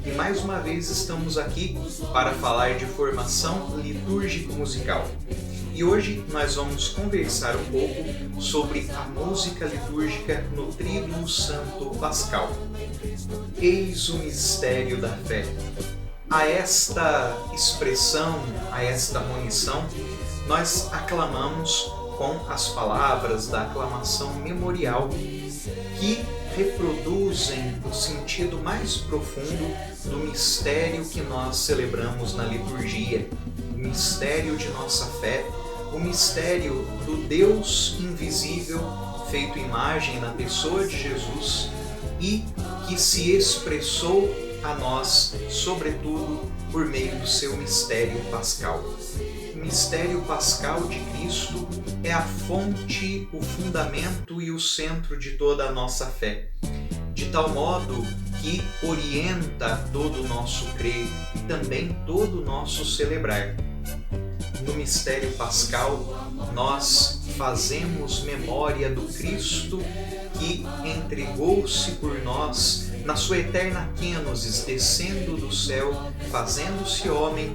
e mais uma vez estamos aqui para falar de formação litúrgico-musical. E hoje nós vamos conversar um pouco sobre a música litúrgica no Tríduo Santo Pascal. Eis o mistério da fé. A esta expressão, a esta monição, nós aclamamos com as palavras da aclamação memorial que reproduzem o sentido mais profundo do mistério que nós celebramos na liturgia, o mistério de nossa fé, o mistério do Deus invisível feito imagem na pessoa de Jesus e que se expressou a nós, sobretudo, por meio do seu mistério pascal. O mistério pascal de Cristo é a fonte, o fundamento e o centro de toda a nossa fé, de tal modo que orienta todo o nosso crer e também todo o nosso celebrar. No mistério pascal, nós fazemos memória do Cristo que entregou-se por nós na sua eterna kenosis, descendo do céu, fazendo-se homem,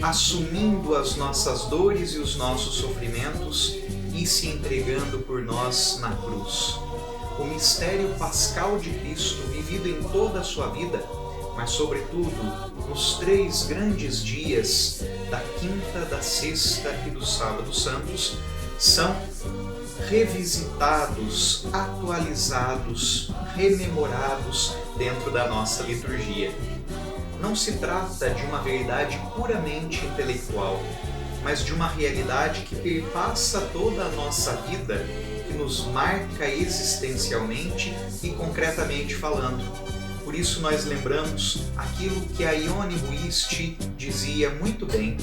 assumindo as nossas dores e os nossos sofrimentos e se entregando por nós na cruz. O mistério pascal de Cristo, vivido em toda a sua vida, mas sobretudo nos 3 grandes dias da quinta, da sexta e do sábado santos, são revisitados, atualizados, rememorados dentro da nossa liturgia. Não se trata de uma verdade puramente intelectual, mas de uma realidade que perpassa toda a nossa vida, que nos marca existencialmente e concretamente falando. Por isso nós lembramos aquilo que a Ione Huist dizia muito bem: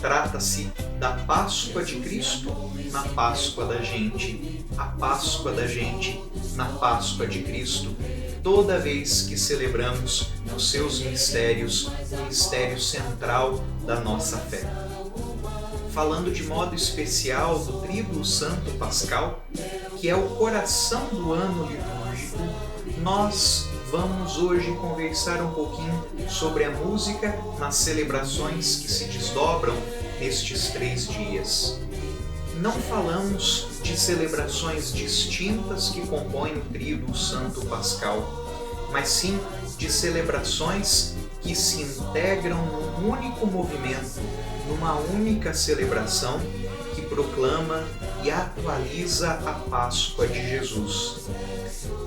trata-se da Páscoa de Cristo na Páscoa da gente, a Páscoa da gente na Páscoa de Cristo, toda vez que celebramos os seus mistérios, o mistério central da nossa fé. Falando de modo especial do Tríduo Santo Pascal, que é o coração do ano litúrgico, nós vamos hoje conversar um pouquinho sobre a música nas celebrações que se desdobram nestes 3 dias. Não falamos de celebrações distintas que compõem o Tríduo Santo Pascal, mas sim de celebrações que se integram num único movimento, numa única celebração que proclama e atualiza a Páscoa de Jesus.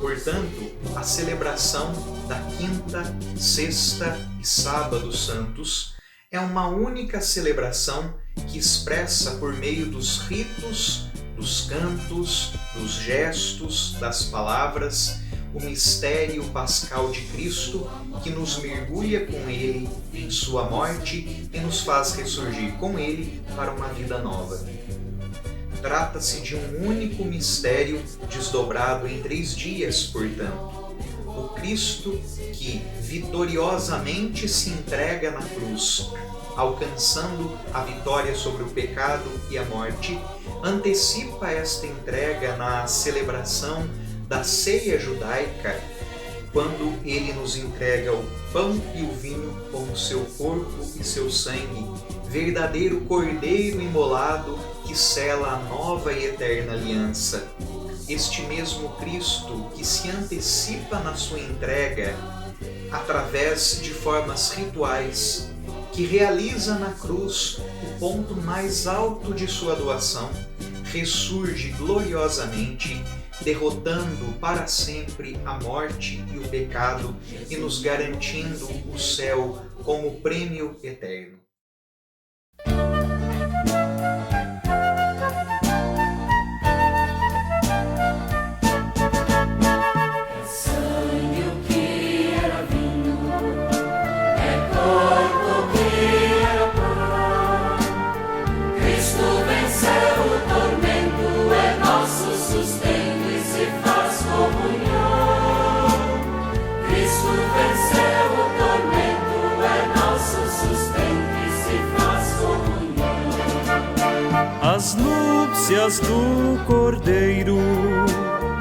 Portanto, a celebração da quinta, sexta e sábado santos é uma única celebração que expressa por meio dos ritos, dos cantos, dos gestos, das palavras, o mistério pascal de Cristo que nos mergulha com Ele em sua morte e nos faz ressurgir com Ele para uma vida nova. Trata-se de um único mistério desdobrado em 3 dias, portanto. O Cristo que vitoriosamente se entrega na cruz, alcançando a vitória sobre o pecado e a morte, antecipa esta entrega na celebração da ceia judaica, quando ele nos entrega o pão e o vinho como seu corpo e seu sangue, verdadeiro cordeiro imolado que sela a nova e eterna aliança. Este mesmo Cristo que se antecipa na sua entrega através de formas rituais, que realiza na cruz o ponto mais alto de sua doação, ressurge gloriosamente, derrotando para sempre a morte e o pecado e nos garantindo o céu como prêmio eterno. As núpcias do Cordeiro,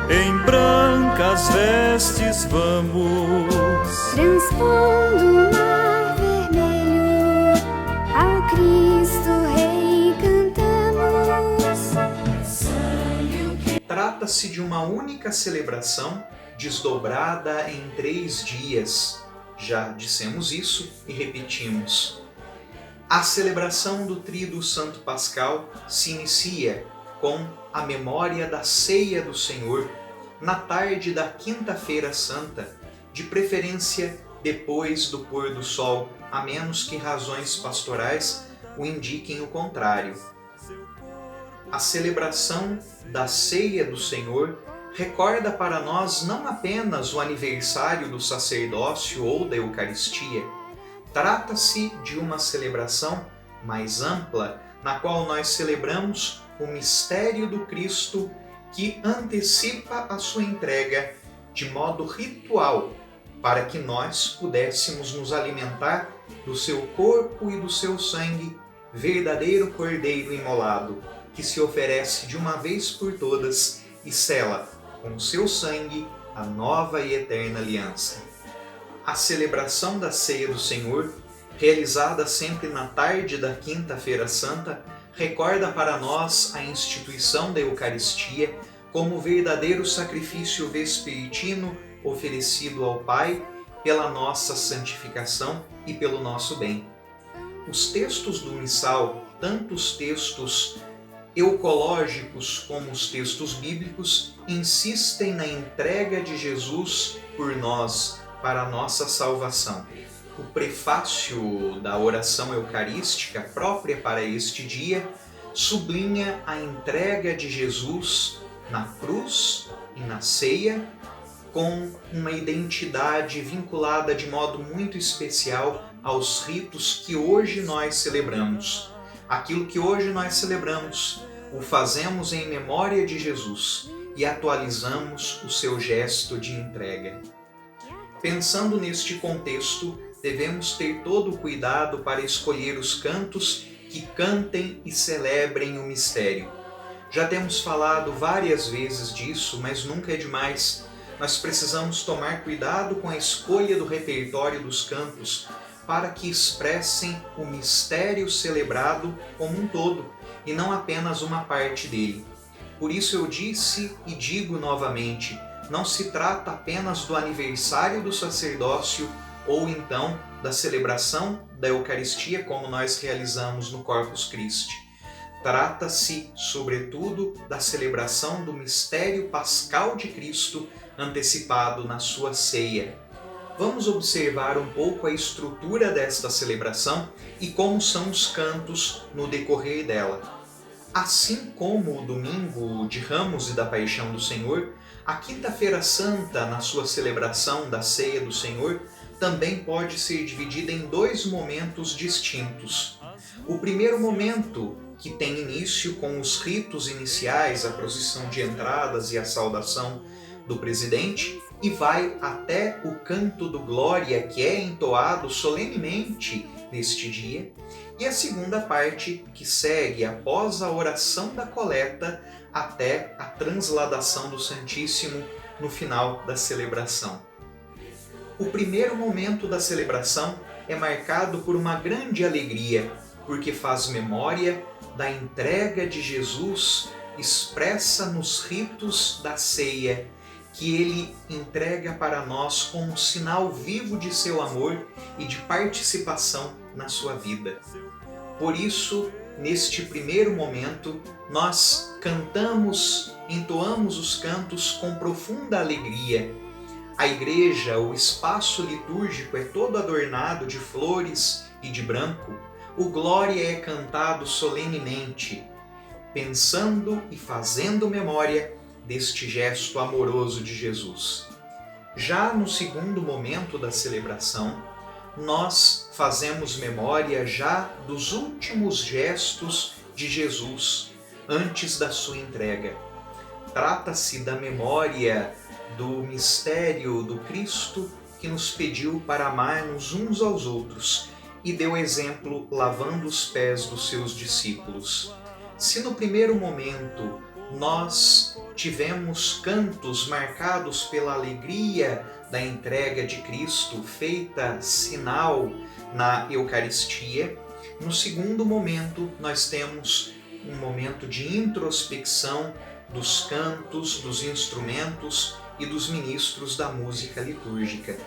em brancas vestes vamos, transpondo trata-se de uma única celebração desdobrada em 3 dias. Já dissemos isso e repetimos. A celebração do Tríduo Santo Pascal se inicia com a memória da ceia do Senhor na tarde da Quinta-feira Santa, de preferência depois do pôr do sol, a menos que razões pastorais o indiquem o contrário. A celebração da ceia do Senhor recorda para nós não apenas o aniversário do sacerdócio ou da Eucaristia. Trata-se de uma celebração mais ampla, na qual nós celebramos o mistério do Cristo que antecipa a sua entrega de modo ritual, para que nós pudéssemos nos alimentar do seu corpo e do seu sangue, verdadeiro Cordeiro imolado, que se oferece de uma vez por todas e sela com o seu sangue a nova e eterna aliança. A celebração da ceia do Senhor, realizada sempre na tarde da Quinta-feira Santa, recorda para nós a instituição da Eucaristia como verdadeiro sacrifício vespertino oferecido ao Pai pela nossa santificação e pelo nosso bem. Os textos do missal, tanto os textos eucológicos como os textos bíblicos, insistem na entrega de Jesus por nós, para a nossa salvação. O prefácio da oração eucarística própria para este dia sublinha a entrega de Jesus na cruz e na ceia, com uma identidade vinculada de modo muito especial aos ritos que hoje nós celebramos. Aquilo que hoje nós celebramos, o fazemos em memória de Jesus e atualizamos o seu gesto de entrega. Pensando neste contexto, devemos ter todo o cuidado para escolher os cantos que cantem e celebrem o mistério. Já temos falado várias vezes disso, mas nunca é demais. Nós precisamos tomar cuidado com a escolha do repertório dos cantos para que expressem o mistério celebrado como um todo e não apenas uma parte dele. Por isso eu disse e digo novamente, não se trata apenas do aniversário do sacerdócio ou então da celebração da Eucaristia como nós realizamos no Corpus Christi. Trata-se, sobretudo, da celebração do mistério pascal de Cristo antecipado na sua ceia. Vamos observar um pouco a estrutura desta celebração e como são os cantos no decorrer dela. Assim como o domingo de Ramos e da Paixão do Senhor, a Quinta-feira Santa, na sua celebração da ceia do Senhor, também pode ser dividida em 2 momentos distintos. O primeiro momento, que tem início com os ritos iniciais, a procissão de entradas e a saudação do presidente, e vai até o canto do Glória, que é entoado solenemente neste dia, e a segunda parte, que segue após a oração da coleta até a transladação do Santíssimo no final da celebração. O primeiro momento da celebração é marcado por uma grande alegria, porque faz memória da entrega de Jesus expressa nos ritos da ceia, que ele entrega para nós como um sinal vivo de seu amor e de participação na sua vida. Por isso, neste primeiro momento, nós cantamos, entoamos os cantos com profunda alegria. A igreja, o espaço litúrgico é todo adornado de flores e de branco. O Glória é cantado solenemente, pensando e fazendo memória deste gesto amoroso de Jesus. Já no segundo momento da celebração, nós fazemos memória já dos últimos gestos de Jesus antes da sua entrega. Trata-se da memória do mistério do Cristo que nos pediu para amar-nos uns aos outros e deu exemplo lavando os pés dos seus discípulos. Se no primeiro momento nós tivemos cantos marcados pela alegria da entrega de Cristo, feita sinal na Eucaristia, no segundo momento nós temos um momento de introspecção, dos cantos, dos instrumentos e dos ministros da música litúrgica.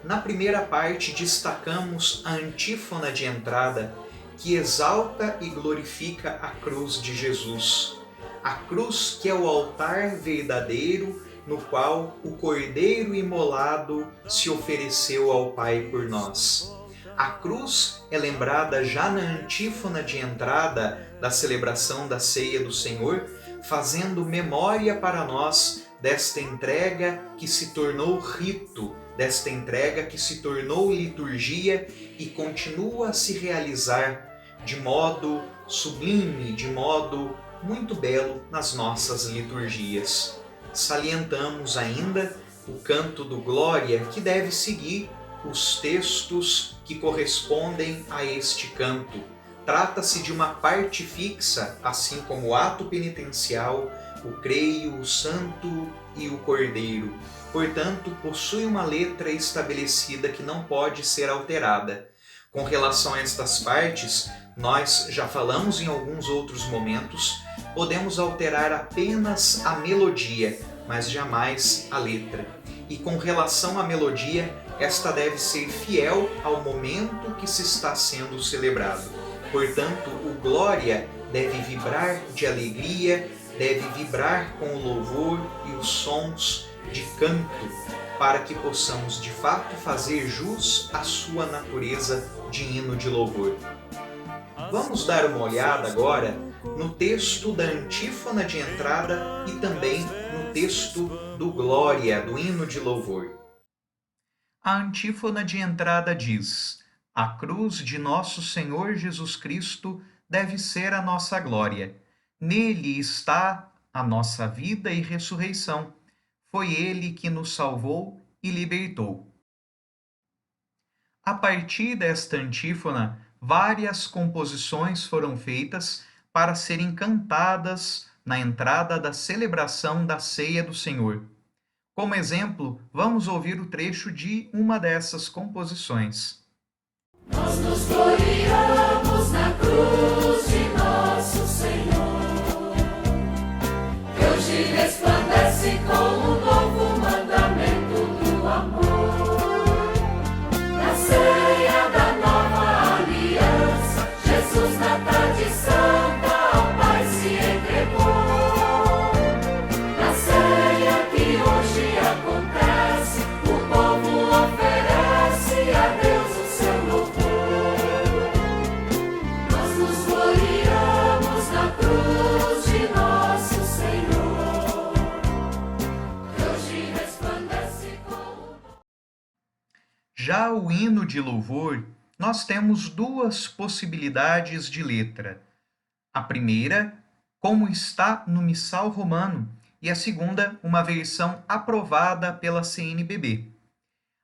Na primeira parte, destacamos a antífona de entrada, que exalta e glorifica a cruz de Jesus. A cruz que é o altar verdadeiro no qual o Cordeiro imolado se ofereceu ao Pai por nós. A cruz é lembrada já na antífona de entrada da celebração da Ceia do Senhor, fazendo memória para nós desta entrega que se tornou rito, desta entrega que se tornou liturgia e continua a se realizar de modo sublime, de modo muito belo nas nossas liturgias. Salientamos ainda o canto do Glória, que deve seguir os textos que correspondem a este canto. Trata-se de uma parte fixa, assim como o ato penitencial, o Creio, o Santo e o Cordeiro. Portanto, possui uma letra estabelecida que não pode ser alterada. Com relação a estas partes, nós já falamos em alguns outros momentos, podemos alterar apenas a melodia, mas jamais a letra. E com relação à melodia, esta deve ser fiel ao momento que se está sendo celebrado. Portanto, o Glória deve vibrar de alegria, deve vibrar com o louvor e os sons de canto, para que possamos de fato fazer jus à sua natureza de hino de louvor. Vamos dar uma olhada agora no texto da antífona de entrada e também no texto do Glória, do hino de louvor. A antífona de entrada diz: a cruz de nosso Senhor Jesus Cristo deve ser a nossa glória. Nele está a nossa vida e ressurreição. Foi Ele que nos salvou e libertou. A partir desta antífona, várias composições foram feitas para serem cantadas na entrada da celebração da Ceia do Senhor. Como exemplo, vamos ouvir o trecho de uma dessas composições. Nós nos gloriamos na cruz de nosso Senhor, que hoje resplandece com o novo mandamento do amor. Na ceia da nova aliança, Jesus na tarde santa ao Pai se entregou. Na ceia que hoje acontece, o povo oferece a Deus o seu louvor. Nós nos gloriamos na cruz de nosso Senhor, que hoje resplandece com o... Já o hino de louvor, nós temos duas possibilidades de letra. A primeira, como está no Missal Romano, e a segunda, uma versão aprovada pela CNBB.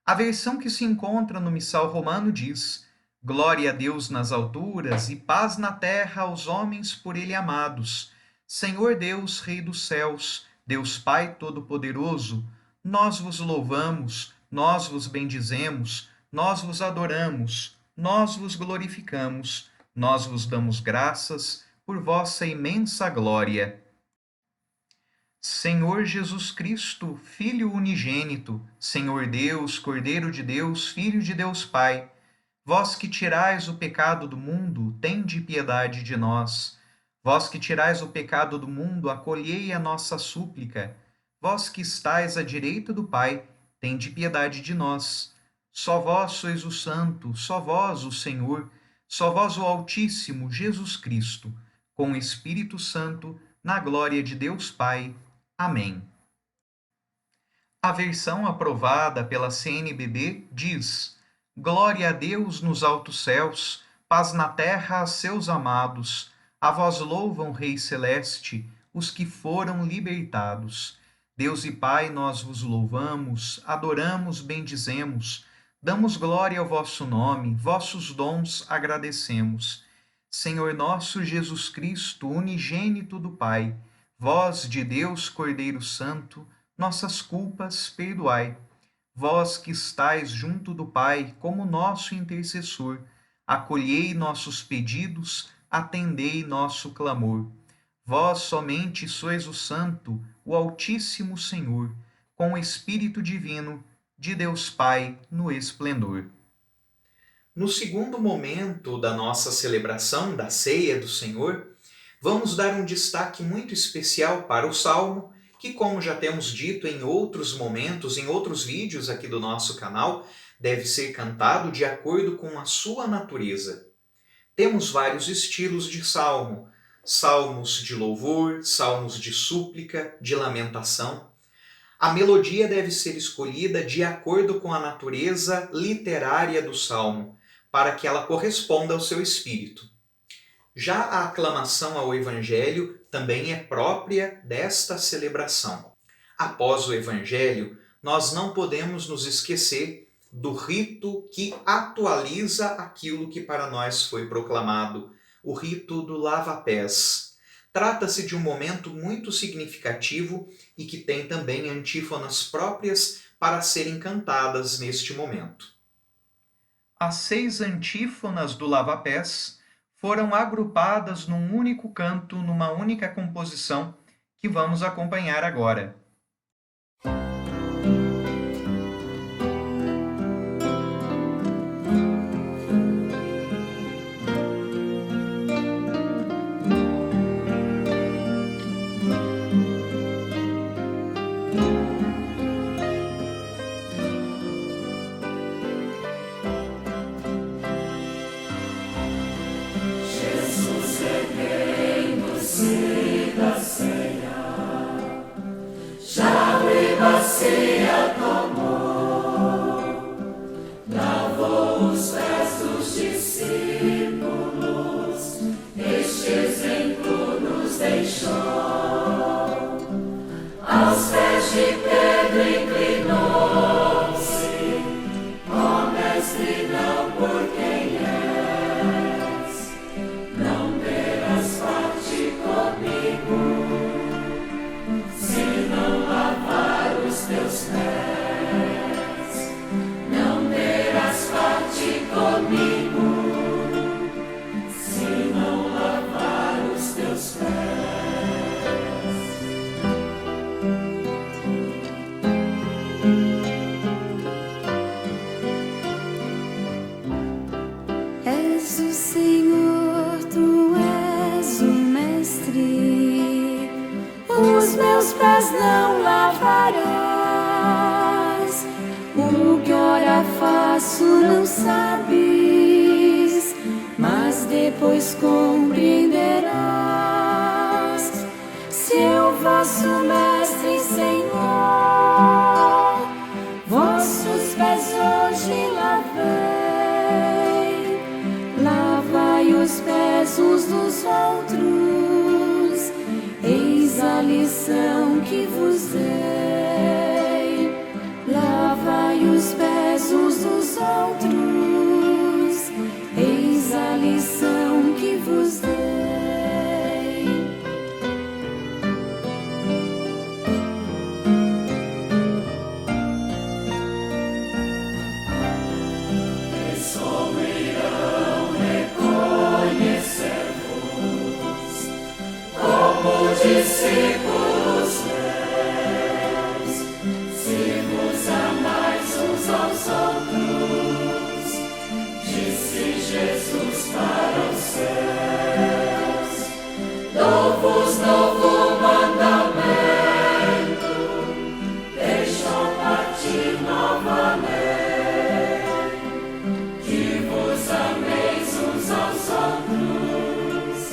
A versão que se encontra no Missal Romano diz: glória a Deus nas alturas e paz na terra aos homens por ele amados. Senhor Deus, Rei dos céus, Deus Pai Todo-Poderoso, nós vos louvamos, nós vos bendizemos, nós vos adoramos, nós vos glorificamos, nós vos damos graças por vossa imensa glória. Senhor Jesus Cristo, Filho unigênito, Senhor Deus, Cordeiro de Deus, Filho de Deus Pai, vós que tirais o pecado do mundo, tende piedade de nós. Vós que tirais o pecado do mundo, acolhei a nossa súplica. Vós que estais à direita do Pai, tende piedade de nós. Só vós sois o Santo, só vós o Senhor, só vós o Altíssimo, Jesus Cristo, com o Espírito Santo, na glória de Deus Pai. Amém. A versão aprovada pela CNBB diz: glória a Deus nos altos céus, paz na terra a seus amados. A vós louvam, Rei Celeste, os que foram libertados. Deus e Pai, nós vos louvamos, adoramos, bendizemos, damos glória ao vosso nome, vossos dons agradecemos. Senhor nosso Jesus Cristo, unigênito do Pai, vós de Deus, Cordeiro Santo, nossas culpas perdoai. Vós que estais junto do Pai como nosso intercessor, acolhei nossos pedidos, atendei nosso clamor. Vós somente sois o Santo, o Altíssimo Senhor, com o Espírito Divino, de Deus Pai, no esplendor. No segundo momento da nossa celebração da Ceia do Senhor, vamos dar um destaque muito especial para o Salmo, que, como já temos dito em outros momentos, em outros vídeos aqui do nosso canal, deve ser cantado de acordo com a sua natureza. Temos vários estilos de salmo: salmos de louvor, salmos de súplica, de lamentação. A melodia deve ser escolhida de acordo com a natureza literária do salmo, para que ela corresponda ao seu espírito. Já a aclamação ao Evangelho também é própria desta celebração. Após o Evangelho, nós não podemos nos esquecer do rito que atualiza aquilo que para nós foi proclamado, o rito do lava-pés. Trata-se de um momento muito significativo e que tem também antífonas próprias para serem cantadas neste momento. As 6 antífonas do lava-pés foram agrupadas num único canto, numa única composição, que vamos acompanhar agora. Bacia tomou, lavou os pés dos discípulos, este exemplo nos deixou. Aos pés de Pedro inclinou-se, ó mestre, não por quem és, não terás parte comigo, se não lavar os teus pés, não terás parte comigo, se não lavar os teus pés. És o Senhor, tu és o mestre, os meus pés não lavarás. O que ora faço não sabes, mas depois compreenderás. Se o vosso mestre, Senhor, vossos pés hoje lavei, lavai os pés uns dos outros, eis a lição que vos dei. Lavai os pés uns dos outros, eis a lição que vos dei. Eles como irão reconhecer-vos como discípulos meus, se vos amais uns aos outros, disse Jesus para os seus. Dou-vos novo mandamento, deixam partir novamente, que vos ameis uns aos outros,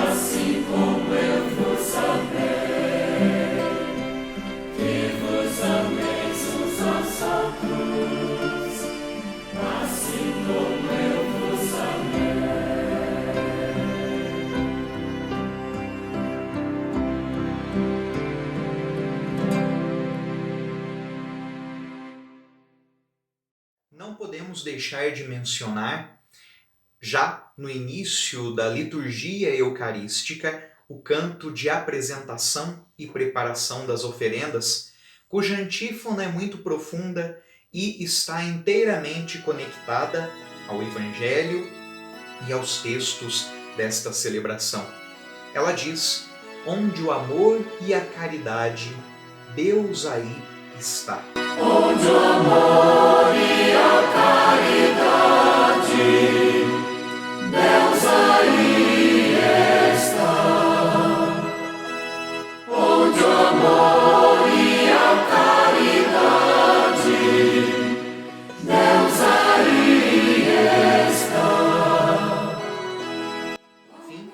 assim como eu vos amei, que vos ameis uns aos outros, assim como eu vos amei. Não podemos deixar de mencionar, já no início da liturgia eucarística, o canto de apresentação e preparação das oferendas, cuja antífona é muito profunda e está inteiramente conectada ao Evangelho e aos textos desta celebração. Ela diz: onde o amor e a caridade, Deus aí está. Onde o amor e a caridade, Deus aí está. Onde o amor e a caridade, Deus aí está. Enfim,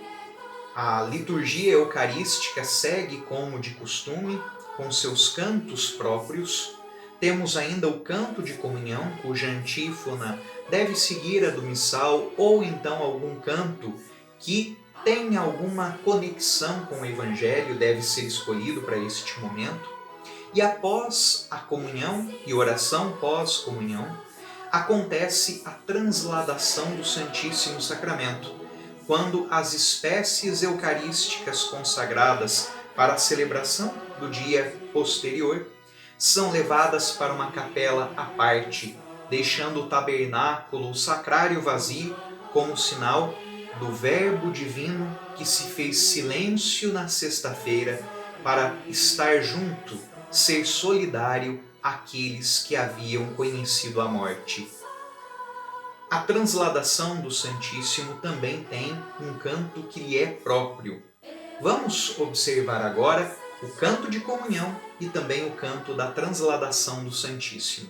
a liturgia eucarística segue como de costume, com seus cantos próprios. Temos ainda o canto de comunhão, cuja antífona deve seguir a do missal, ou então algum canto que tenha alguma conexão com o Evangelho deve ser escolhido para este momento. E após a comunhão e oração pós-comunhão, acontece a transladação do Santíssimo Sacramento, quando as espécies eucarísticas consagradas para a celebração do dia posterior são levadas para uma capela à parte, deixando o tabernáculo, o sacrário vazio, como sinal do Verbo divino que se fez silêncio na sexta-feira para estar junto, ser solidário àqueles que haviam conhecido a morte. A transladação do Santíssimo também tem um canto que lhe é próprio. Vamos observar agora o canto de comunhão e também o canto da transladação do Santíssimo.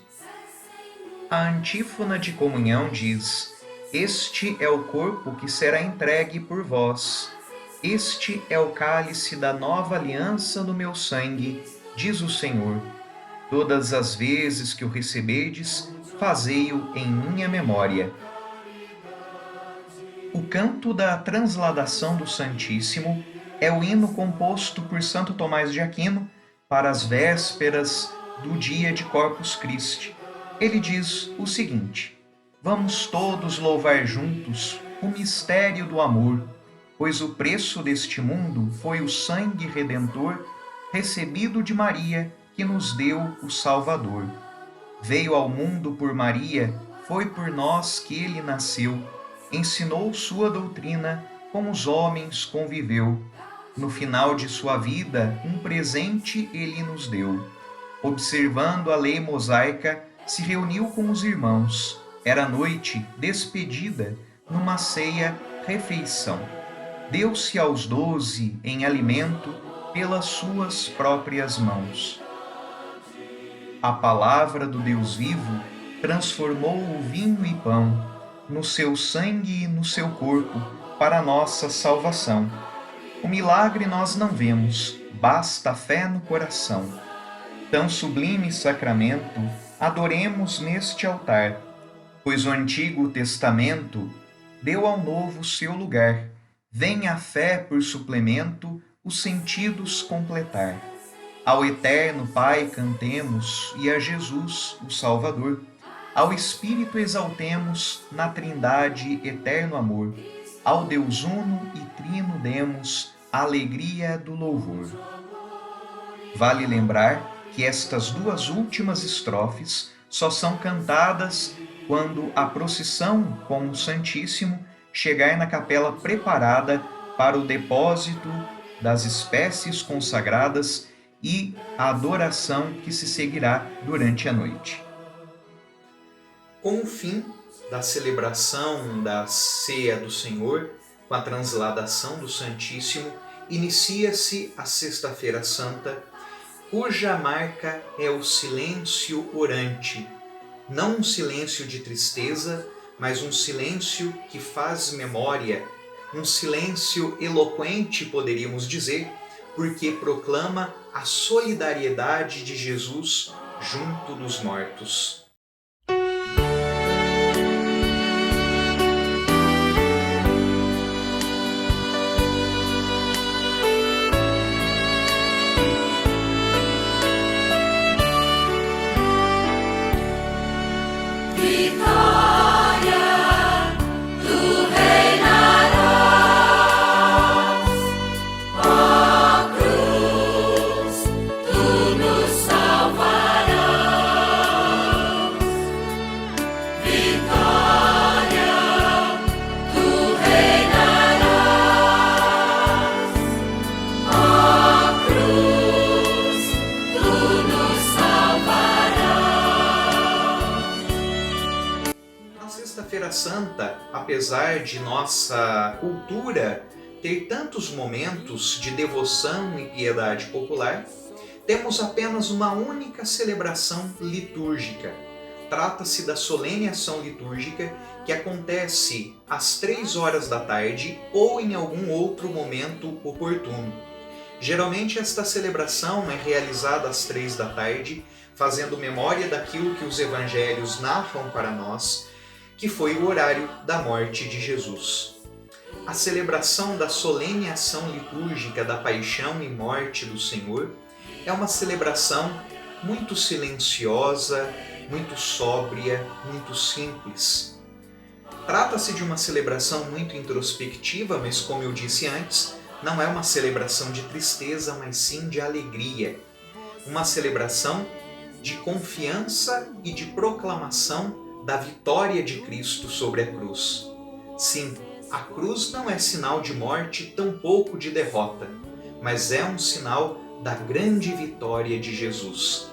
A antífona de comunhão diz: este é o corpo que será entregue por vós. Este é o cálice da nova aliança no meu sangue, diz o Senhor. Todas as vezes que o receberdes, fazei-o em minha memória. O canto da transladação do Santíssimo é o hino composto por Santo Tomás de Aquino para as vésperas do dia de Corpus Christi. Ele diz o seguinte: vamos todos louvar juntos o mistério do amor, pois o preço deste mundo foi o sangue redentor recebido de Maria, que nos deu o Salvador. Veio ao mundo por Maria, foi por nós que ele nasceu, ensinou sua doutrina, com os homens conviveu. No final de sua vida, um presente ele nos deu. Observando a lei mosaica, se reuniu com os irmãos. Era noite, despedida, numa ceia, refeição. Deu-se aos 12 em alimento pelas suas próprias mãos. A palavra do Deus vivo transformou o vinho e pão, no seu sangue e no seu corpo, para nossa salvação. O milagre nós não vemos, basta a fé no coração. Tão sublime sacramento, adoremos neste altar, pois o Antigo Testamento deu ao Novo seu lugar. Vem a fé por suplemento, os sentidos completar. Ao Eterno Pai cantemos, e a Jesus, o Salvador. Ao Espírito exaltemos, na Trindade eterno amor. Ao Deus uno e trino demos a alegria do louvor. Vale lembrar que estas duas últimas estrofes só são cantadas quando a procissão com o Santíssimo chegar na capela preparada para o depósito das espécies consagradas e a adoração que se seguirá durante a noite. Com o fim da celebração da ceia do Senhor, com a transladação do Santíssimo, inicia-se a Sexta-feira Santa, cuja marca é o silêncio orante, não um silêncio de tristeza, mas um silêncio que faz memória, um silêncio eloquente, poderíamos dizer, porque proclama a solidariedade de Jesus junto dos mortos. ainda, apesar de nossa cultura ter tantos momentos de devoção e piedade popular, temos apenas uma única celebração litúrgica. Trata-se da solene ação litúrgica que acontece às 3 horas da tarde ou em algum outro momento oportuno. Geralmente esta celebração é realizada às 3 da tarde, fazendo memória daquilo que os evangelhos narram para nós, que foi o horário da morte de Jesus. A celebração da solene ação litúrgica da paixão e morte do Senhor é uma celebração muito silenciosa, muito sóbria, muito simples. Trata-se de uma celebração muito introspectiva, mas como eu disse antes, não é uma celebração de tristeza, mas sim de alegria. Uma celebração de confiança e de proclamação da vitória de Cristo sobre a cruz. Sim, a cruz não é sinal de morte, tampouco de derrota, mas é um sinal da grande vitória de Jesus.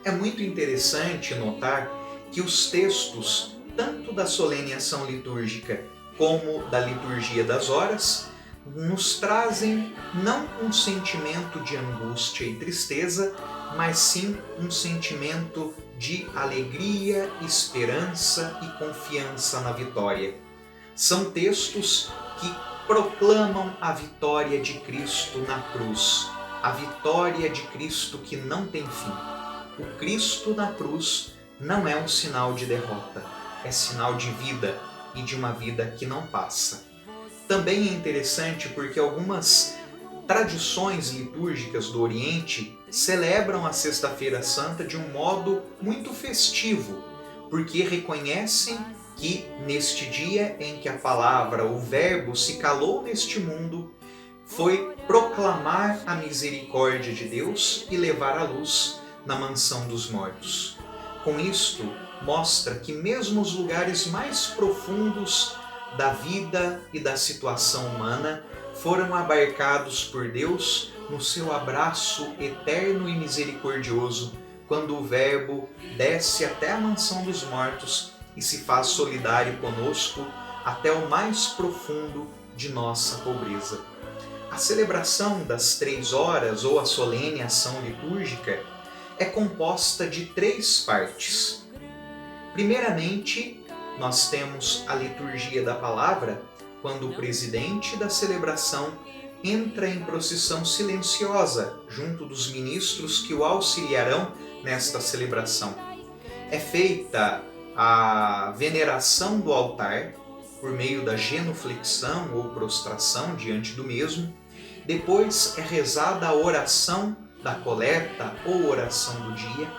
É muito interessante notar que os textos, tanto da solene ação litúrgica como da liturgia das horas, nos trazem não um sentimento de angústia e tristeza, mas sim um sentimento de alegria, esperança e confiança na vitória. São textos que proclamam a vitória de Cristo na cruz, a vitória de Cristo que não tem fim. O Cristo na cruz não é um sinal de derrota, é sinal de vida e de uma vida que não passa. Também é interessante porque algumas tradições litúrgicas do Oriente celebram a Sexta-feira Santa de um modo muito festivo, porque reconhecem que neste dia em que a palavra, o Verbo, se calou neste mundo, foi proclamar a misericórdia de Deus e levar a luz na mansão dos mortos. Com isto, mostra que mesmo os lugares mais profundos da vida e da situação humana foram abarcados por Deus no seu abraço eterno e misericordioso, quando o Verbo desce até a mansão dos mortos e se faz solidário conosco até o mais profundo de nossa pobreza. A celebração das 3 horas, ou a solene ação litúrgica, é composta de 3 partes. Primeiramente, nós temos a liturgia da palavra, quando o presidente da celebração entra em procissão silenciosa junto dos ministros que o auxiliarão nesta celebração. É feita a veneração do altar por meio da genuflexão ou prostração diante do mesmo. Depois é rezada a oração da coleta ou oração do dia,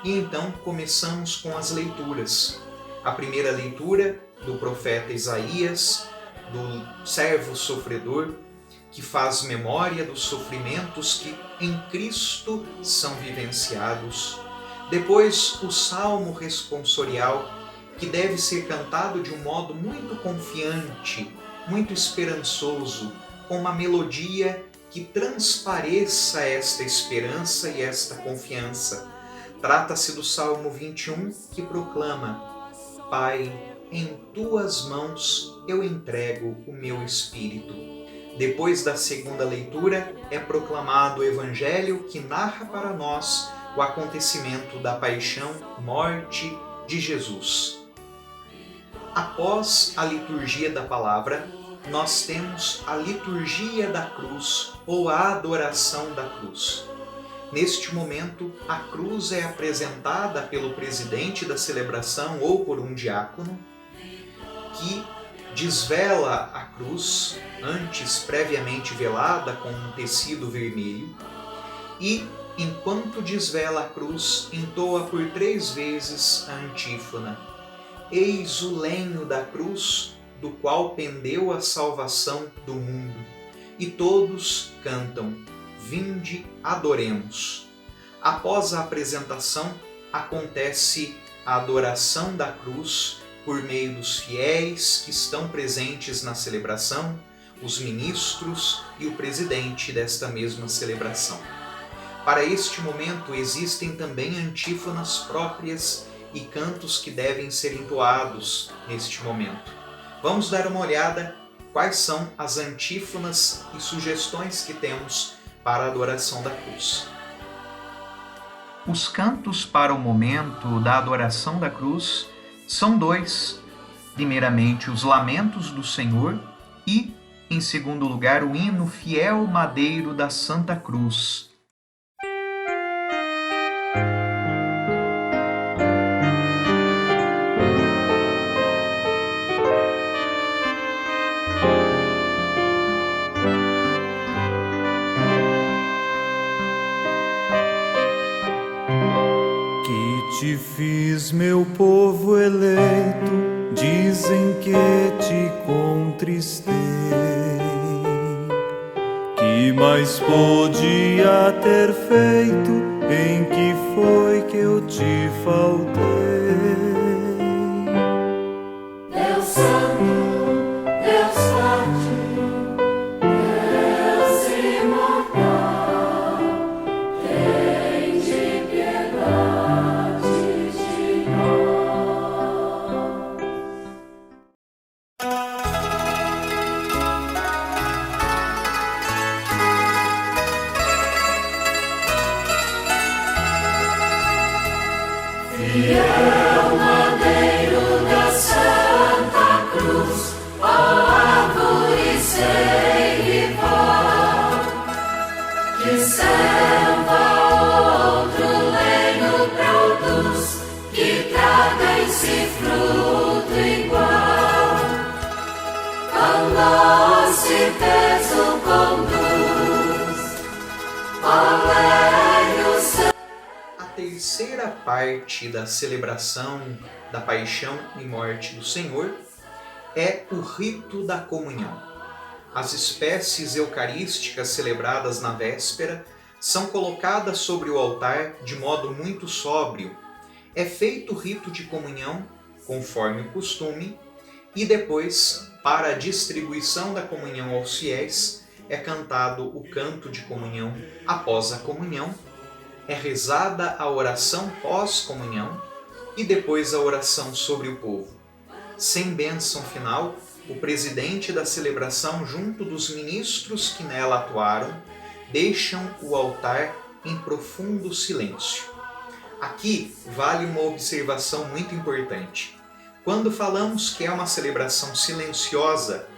e então começamos com as leituras. A primeira leitura do profeta Isaías, do servo sofredor, que faz memória dos sofrimentos que em Cristo são vivenciados. Depois o salmo responsorial, que deve ser cantado de um modo muito confiante, muito esperançoso, com uma melodia que transpareça esta esperança e esta confiança. Trata-se do Salmo 21, que proclama: Pai, em tuas mãos eu entrego o meu espírito. Depois da segunda leitura, é proclamado o Evangelho que narra para nós o acontecimento da paixão, morte de Jesus. Após a liturgia da palavra, nós temos a liturgia da cruz, ou a adoração da cruz. Neste momento, a cruz é apresentada pelo presidente da celebração ou por um diácono, que desvela a cruz, antes previamente velada com um tecido vermelho, e, enquanto desvela a cruz, entoa por 3 vezes a antífona: Eis o lenho da cruz, do qual pendeu a salvação do mundo. E todos cantam: Vinde, adoremos. Após a apresentação, acontece a adoração da cruz por meio dos fiéis que estão presentes na celebração, os ministros e o presidente desta mesma celebração. Para este momento existem também antífonas próprias e cantos que devem ser entoados neste momento. Vamos dar uma olhada quais são as antífonas e sugestões que temos para a adoração da cruz. Os cantos para o momento da adoração da cruz são dois. Primeiramente, os lamentos do Senhor e, em segundo lugar, o hino Fiel Madeiro da Santa Cruz. Te fiz meu povo eleito, dizem que te contristei. Que mais podia ter feito, em que foi que eu te faltei? Deus Santo, Deus Forte, Deus imortal, tem de piedade de nós. Fiel madeiro da Santa Cruz, ó árvore sem rival, que serva outro leino produz, que traga em si fruto igual. A nós se peso conduz, alegre o A terceira parte da celebração da paixão e morte do Senhor é o rito da comunhão. As espécies eucarísticas celebradas na véspera são colocadas sobre o altar de modo muito sóbrio. É feito o rito de comunhão, conforme o costume, e depois, para a distribuição da comunhão aos fiéis, é cantado o canto de comunhão após a comunhão, é rezada a oração pós-comunhão e depois a oração sobre o povo. Sem bênção final, o presidente da celebração, junto dos ministros que nela atuaram, deixam o altar em profundo silêncio. Aqui vale uma observação muito importante. Quando falamos que é uma celebração silenciosa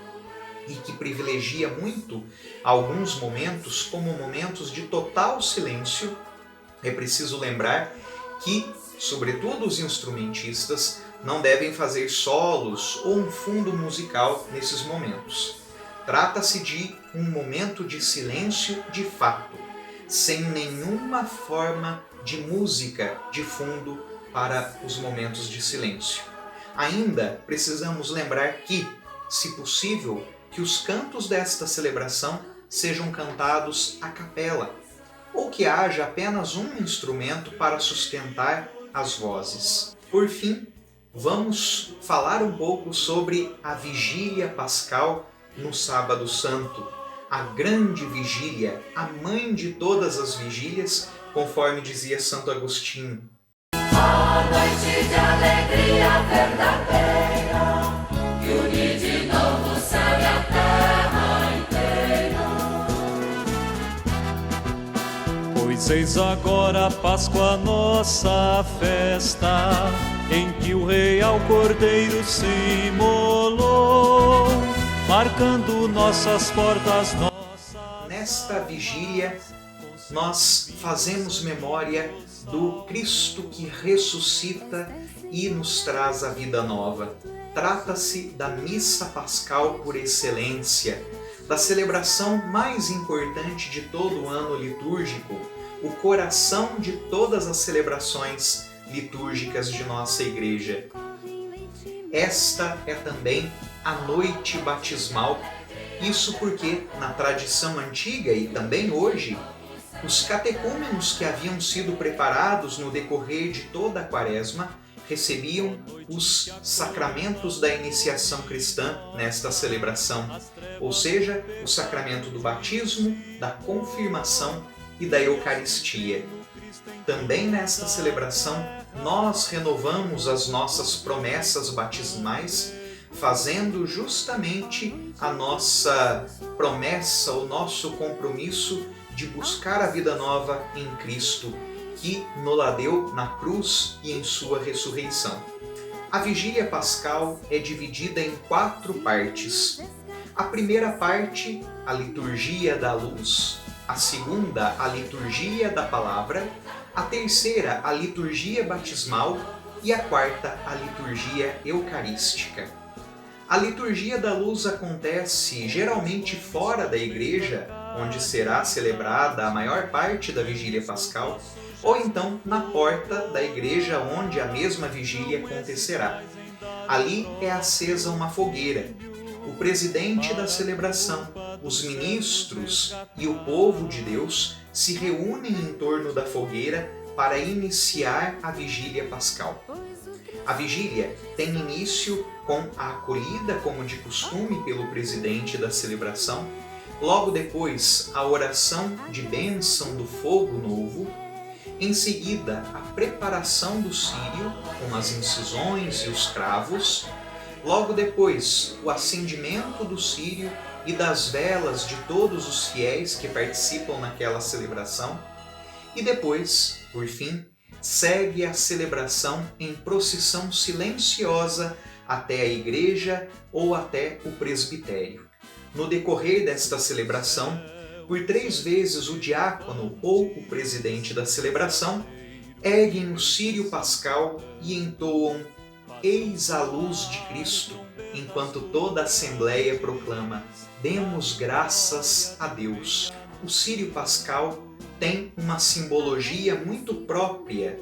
e que privilegia muito alguns momentos como momentos de total silêncio, é preciso lembrar que, sobretudo os instrumentistas, não devem fazer solos ou um fundo musical nesses momentos. Trata-se de um momento de silêncio de fato, sem nenhuma forma de música de fundo para os momentos de silêncio. Ainda precisamos lembrar que, se possível, que os cantos desta celebração sejam cantados a capela, ou que haja apenas um instrumento para sustentar as vozes. Por fim, vamos falar um pouco sobre a Vigília Pascal no Sábado Santo, a grande vigília, a mãe de todas as vigílias, conforme dizia Santo Agostinho. A noite de alegria verdadeira, que une de novo o céu e a terra inteira. Pois eis agora a Páscoa, nossa festa, em que o Real Cordeiro se imolou, marcando nossas portas. Nesta vigília, nós fazemos memória do Cristo que ressuscita e nos traz a vida nova. Trata-se da missa pascal por excelência, da celebração mais importante de todo o ano litúrgico, o coração de todas as celebrações litúrgicas de nossa Igreja. Esta é também a noite batismal. Isso porque, na tradição antiga e também hoje, os catecúmenos que haviam sido preparados no decorrer de toda a Quaresma recebiam os sacramentos da iniciação cristã nesta celebração, ou seja, o sacramento do batismo, da confirmação e da Eucaristia. também nesta celebração, nós renovamos as nossas promessas batismais, fazendo justamente a nossa promessa, o nosso compromisso de buscar a vida nova em Cristo, que nos-la deu na cruz e em sua ressurreição. A vigília pascal é dividida em 4 partes. A primeira parte, a liturgia da luz. A segunda, a liturgia da palavra. A terceira, a liturgia batismal. E a quarta, a liturgia eucarística. A liturgia da luz acontece geralmente fora da igreja, onde será celebrada a maior parte da vigília pascal, ou então na porta da igreja onde a mesma vigília acontecerá. Ali é acesa uma fogueira. O presidente da celebração, os ministros e o povo de Deus se reúnem em torno da fogueira para iniciar a vigília pascal. A vigília tem início com a acolhida, como de costume, pelo presidente da celebração, logo depois a oração de bênção do fogo novo, em seguida a preparação do círio com as incisões e os cravos, logo depois o acendimento do círio e das velas de todos os fiéis que participam naquela celebração, e depois, por fim, segue a celebração em procissão silenciosa até a igreja ou até o presbitério. No decorrer desta celebração, por 3 vezes o diácono ou o presidente da celebração erguem o círio pascal e entoam "Eis a luz de Cristo", enquanto toda a assembleia proclama "Demos graças a Deus". O círio pascal tem uma simbologia muito própria.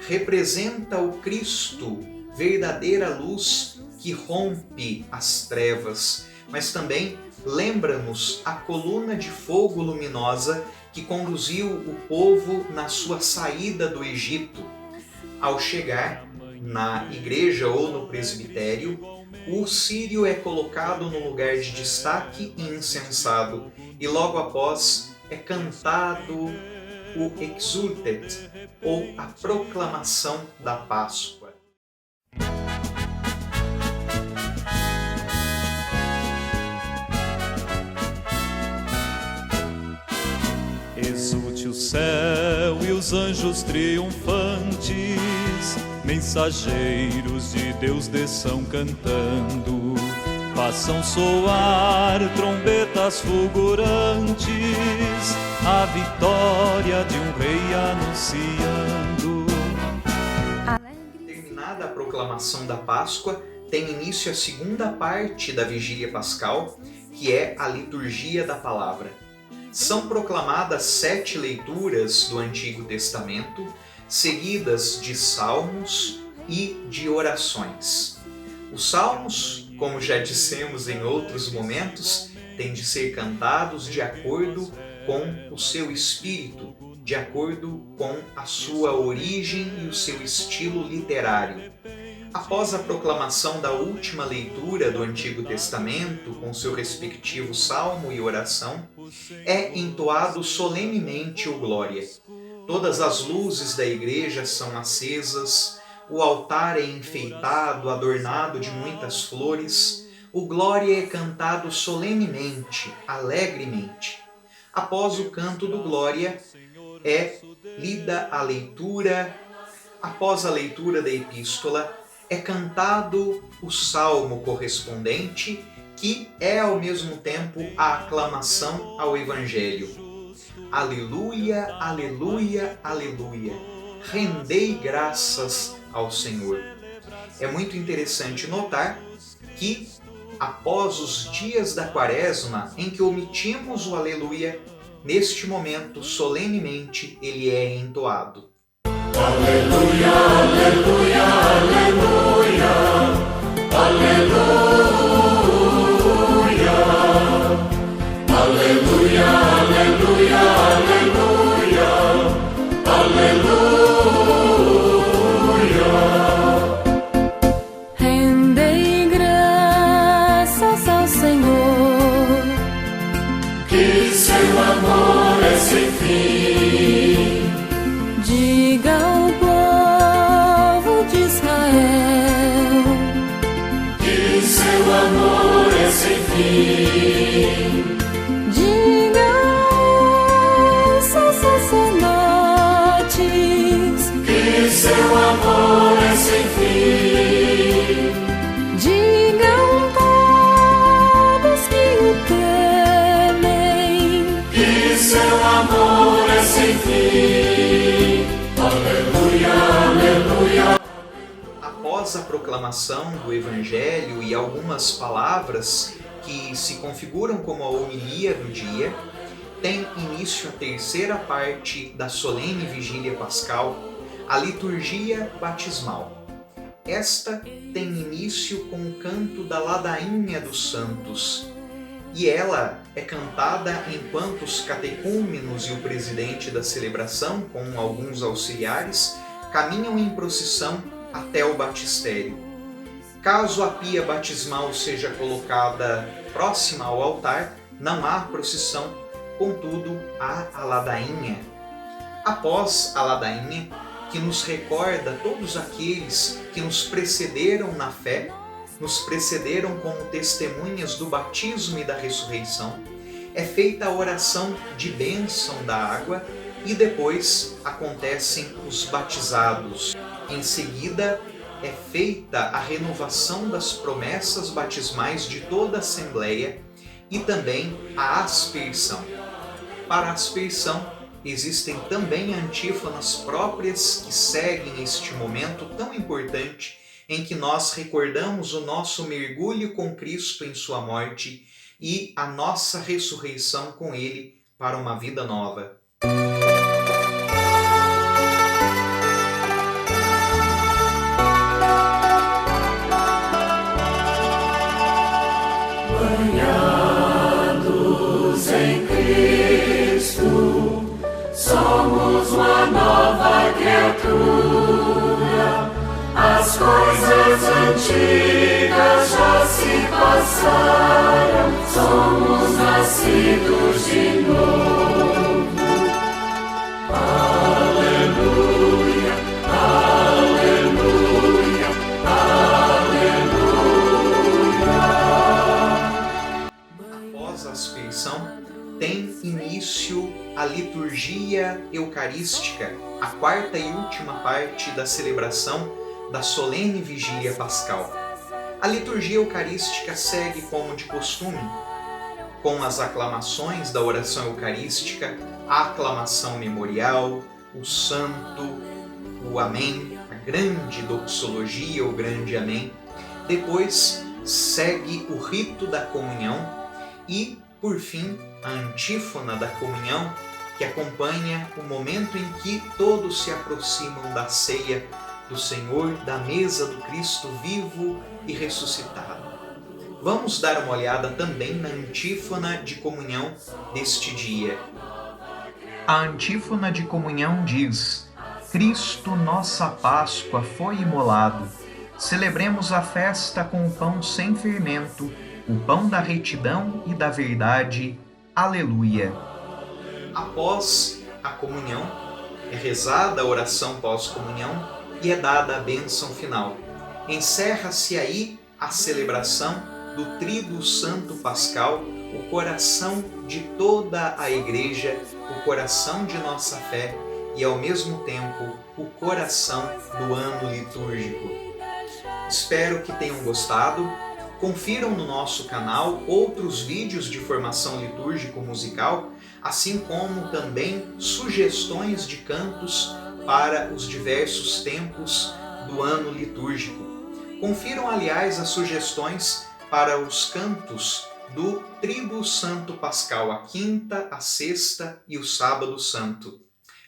Representa o Cristo, verdadeira luz que rompe as trevas, mas também lembra-nos a coluna de fogo luminosa que conduziu o povo na sua saída do Egito. Ao chegar na igreja ou no presbitério, o círio é colocado no lugar de destaque e incensado, e logo após é cantado o Exultet, ou a proclamação da Páscoa. Exulte o céu e os anjos triunfantes, mensageiros de Deus desçam cantando, façam soar trombetas fulgurantes, a vitória de um rei anunciando. Terminada a proclamação da Páscoa, tem início a segunda parte da vigília pascal, que é a liturgia da palavra. São proclamadas 7 leituras do Antigo Testamento, seguidas de salmos e de orações. Os salmos, como já dissemos em outros momentos, têm de ser cantados de acordo com o seu espírito, de acordo com a sua origem e o seu estilo literário. Após a proclamação da última leitura do Antigo Testamento, com seu respectivo salmo e oração, é entoado solenemente o Glória. Todas as luzes da igreja são acesas, o altar é enfeitado, adornado de muitas flores, o Glória é cantado solenemente, alegremente. Após o canto do Glória, é lida a leitura. Após a leitura da epístola, é cantado o salmo correspondente, que é ao mesmo tempo a aclamação ao Evangelho. Aleluia, aleluia, aleluia. Rendei graças ao Senhor. É muito interessante notar que, após os dias da Quaresma, em que omitimos o aleluia, neste momento, solenemente, ele é entoado. Aleluia, aleluia, aleluia, aleluia, aleluia, aleluia, aleluia, aleluia. Rendei graças ao Senhor, Que seu amor é sem fim. de fim. Digam, sacerdotes, Que seu amor é sem fim. digam todos que o temem, Que seu amor é sem fim. Aleluia, aleluia. Após a proclamação do Evangelho e algumas palavras que se configuram como a homilia do dia, tem início a terceira parte da solene vigília pascal, a liturgia batismal. Esta tem início com o canto da ladainha dos santos, e ela é cantada enquanto os catecúmenos e o presidente da celebração, com alguns auxiliares, caminham em procissão até o batistério. Caso a pia batismal seja colocada próxima ao altar, não há procissão, contudo há a ladainha. Após a ladainha, que nos recorda todos aqueles que nos precederam na fé, nos precederam como testemunhas do batismo e da ressurreição, é feita a oração de bênção da água e depois acontecem os batizados. Em seguida, é feita a renovação das promessas batismais de toda a Assembleia e também a aspersão. Para a aspersão, existem também antífonas próprias que seguem este momento tão importante em que nós recordamos o nosso mergulho com Cristo em sua morte e a nossa ressurreição com Ele para uma vida nova. Banhados em Cristo, somos uma nova criatura. As coisas antigas já se passaram, somos nascidos de novo. Aleluia, aleluia, aleluia. Após a aspersão, tem início a liturgia eucarística, a quarta e última parte da celebração da solene vigília pascal. A liturgia eucarística segue como de costume, com as aclamações da oração eucarística, a aclamação memorial, o santo, o amém, a grande doxologia, o grande amém. Depois segue o rito da comunhão e, por fim, a antífona da comunhão, que acompanha o momento em que todos se aproximam da ceia do Senhor, da mesa do Cristo vivo e ressuscitado. Vamos dar uma olhada também na antífona de comunhão deste dia. A antífona de comunhão diz: Cristo, nossa Páscoa, foi imolado. Celebremos a festa com o pão sem fermento, o pão da retidão e da verdade. Aleluia. Após a comunhão, é rezada a oração pós-comunhão e é dada a bênção final. Encerra-se aí a celebração do Tríduo Santo Pascal, o coração de toda a Igreja, o coração de nossa fé e, ao mesmo tempo, o coração do ano litúrgico. Espero que tenham gostado. Confiram no nosso canal outros vídeos de formação litúrgico-musical, assim como também sugestões de cantos para os diversos tempos do ano litúrgico. Confiram, aliás, as sugestões para os cantos do Tríduo Santo Pascal, a quinta, a sexta e o sábado santo.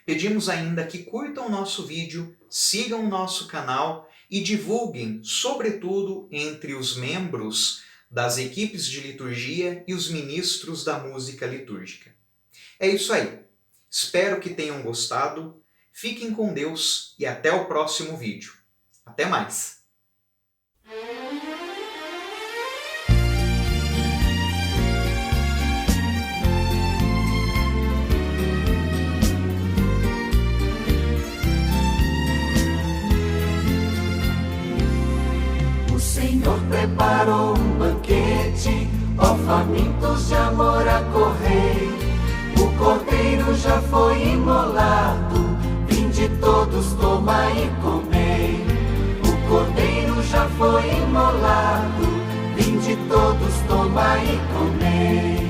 Pedimos ainda que curtam o nosso vídeo, sigam o nosso canal e divulguem, sobretudo entre os membros das equipes de liturgia e os ministros da música litúrgica. É isso aí. Espero que tenham gostado. Fiquem com Deus e até o próximo vídeo. Até mais! O Senhor preparou um banquete Ó famintos de amor, acorrei, o cordeiro já foi imolado. Vinde todos, tomai e comei. O cordeiro já foi imolado. Vinde todos, tomai e comei.